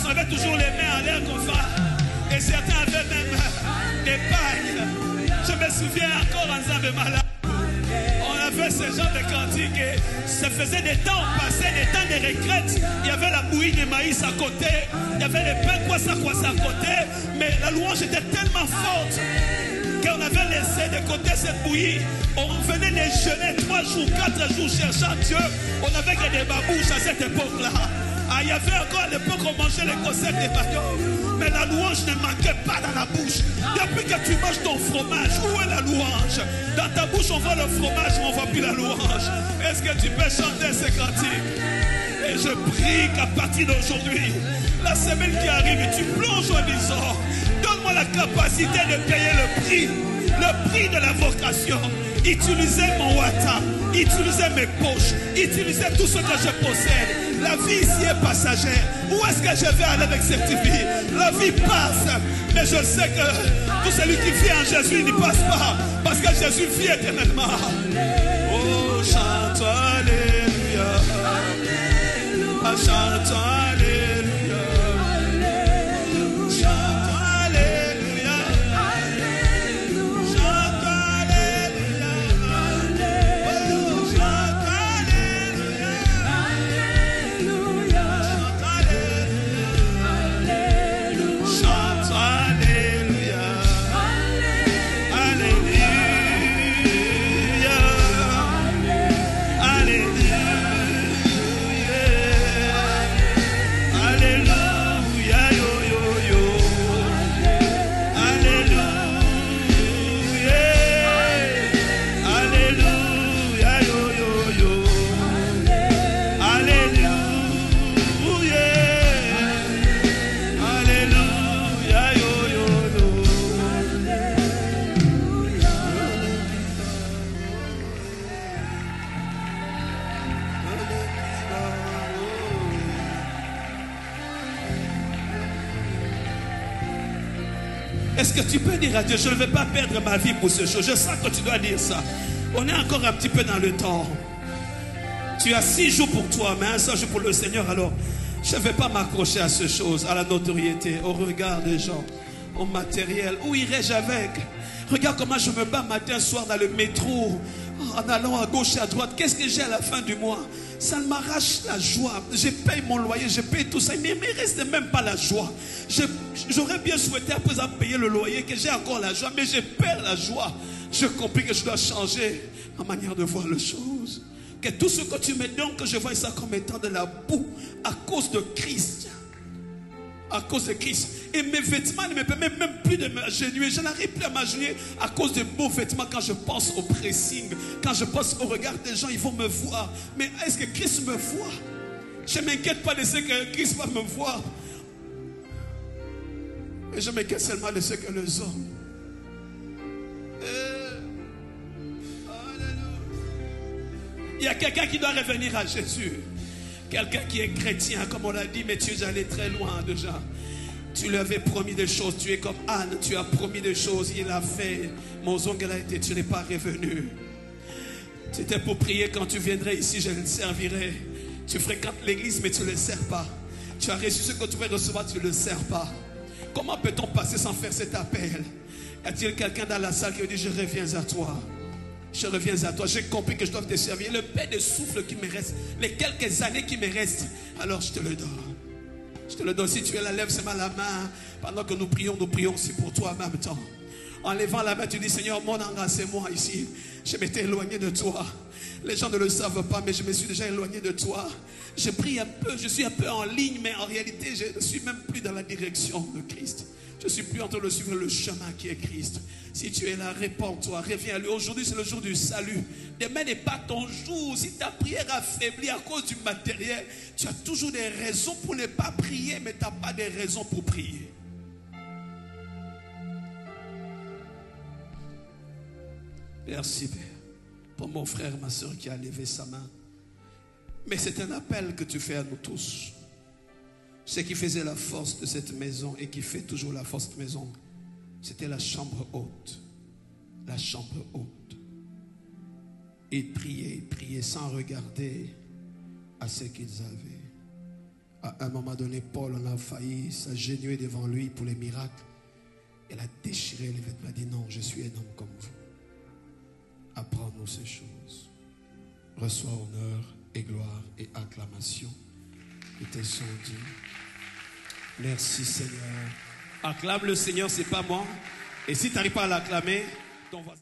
On avait toujours les mains en l'air comme ça. Et certains avaient même des pagnes. Je me souviens encore en Zambemala. On avait ce genre de cantiques et ça faisait des temps passés, des temps de retraite. Il y avait la bouillie de maïs à côté. Il y avait les pains quoi ça à côté. Mais la louange était tellement forte qu'on avait laissé de côté cette bouillie. On venait de jeûner 3 jours, 4 jours cherchant Dieu. On avait que des babouches à cette époque-là. Ah, il y avait encore à l'époque on mangeait les conserves des bateaux. Mais la louange ne manquait pas dans la bouche. Depuis que tu manges ton fromage, où est la louange? Dans ta bouche on voit le fromage, mais on ne voit plus la louange. Est-ce que tu peux chanter ces cantiques? Et je prie qu'à partir d'aujourd'hui, la semaine qui arrive, tu plonges en disant, donne-moi la capacité de payer le prix de la vocation. Utilisez mon WhatsApp, utilisez mes poches, utilisez tout ce que je possède. La vie ici est passagère. Où est-ce que je vais aller avec cette vie? La vie passe. Mais je sais que tout celui qui vit en Jésus n'y passe pas. Parce que Jésus vit éternellement. Oh, chante Alléluia. Chante Alléluia. Chante Alléluia. Chante Alléluia. Oh, chante Alléluia. Chante Alléluia. Alléluia. Alléluia. Est-ce que tu peux dire à Dieu, je ne vais pas perdre ma vie pour ce chose? Je sens que tu dois dire ça. On est encore un petit peu dans le temps. Tu as 6 jours pour toi, mais un seul jour pour le Seigneur. Alors, je ne vais pas m'accrocher à ces choses, à la notoriété, au regard des gens, au matériel. Où irais-je avec? Regarde comment je me bats matin, soir dans le métro, en allant à gauche et à droite. Qu'est-ce que j'ai à la fin du mois? Ça m'arrache la joie. Je paye mon loyer, je paye tout ça. Mais il ne me reste même pas la joie. J'aurais bien souhaité, après avoir payé le loyer, que j'ai encore la joie. Mais je perds la joie. Je comprends que je dois changer ma manière de voir les choses. Que tout ce que tu me donnes, que je vois ça comme étant de la boue à cause de Christ. À cause de Christ. Et mes vêtements ne me permettent même plus de m'agenouiller. Je n'arrive plus à m'agenouiller à cause de beaux vêtements. Quand je pense au pressing, quand je pense au regard des gens, ils vont me voir. Mais est-ce que Christ me voit? Je ne m'inquiète pas de ce que Christ va me voir. Mais je m'inquiète seulement de ce que les hommes. Il y a quelqu'un qui doit revenir à Jésus. Quelqu'un qui est chrétien, comme on l'a dit, mais tu es allé très loin déjà. Tu lui avais promis des choses. Tu es comme Anne, tu as promis des choses. Il a fait. Mon ongle a été, tu n'es pas revenu. C'était pour prier quand tu viendrais ici, je le servirai. Tu fréquentes l'église, mais tu ne le sers pas. Tu as reçu ce que tu veux recevoir, tu ne le sers pas. Comment peut-on passer sans faire cet appel? Y a-t-il quelqu'un dans la salle qui dit, je reviens à toi? Je reviens à toi. J'ai compris que je dois te servir. Le peu de souffle qui me reste, les quelques années qui me restent, alors je te le donne. Je te le donne. Si tu es là, lève seulement la main. Pendant que nous prions aussi pour toi en même temps. En levant la main, tu dis, Seigneur, mon ange, c'est moi ici. Je m'étais éloigné de toi. Les gens ne le savent pas, mais je me suis déjà éloigné de toi. Je prie un peu, je suis un peu en ligne, mais en réalité, je ne suis même plus dans la direction de Christ. Je ne suis plus en train de suivre le chemin qui est Christ. Si tu es là, répands-toi, reviens à lui. Aujourd'hui, c'est le jour du salut. Demain n'est pas ton jour. Si ta prière affaiblit à cause du matériel, tu as toujours des raisons pour ne pas prier, mais tu n'as pas de raisons pour prier. Merci, Père, pour mon frère, ma soeur qui a levé sa main. Mais c'est un appel que tu fais à nous tous. Ce qui faisait la force de cette maison et qui fait toujours la force de cette maison, c'était la chambre haute. La chambre haute. Et prier sans regarder à ce qu'ils avaient. À un moment donné, Paul en a failli s'agenouiller devant lui pour les miracles. Il a déchiré les vêtements. Il a dit non, je suis un homme comme vous. Apprends-nous ces choses. Reçois honneur et gloire et acclamation. Ils te sont dit. Merci Seigneur. Acclame le Seigneur, c'est pas moi. Et si tu n'arrives pas à l'acclamer, ton voisin.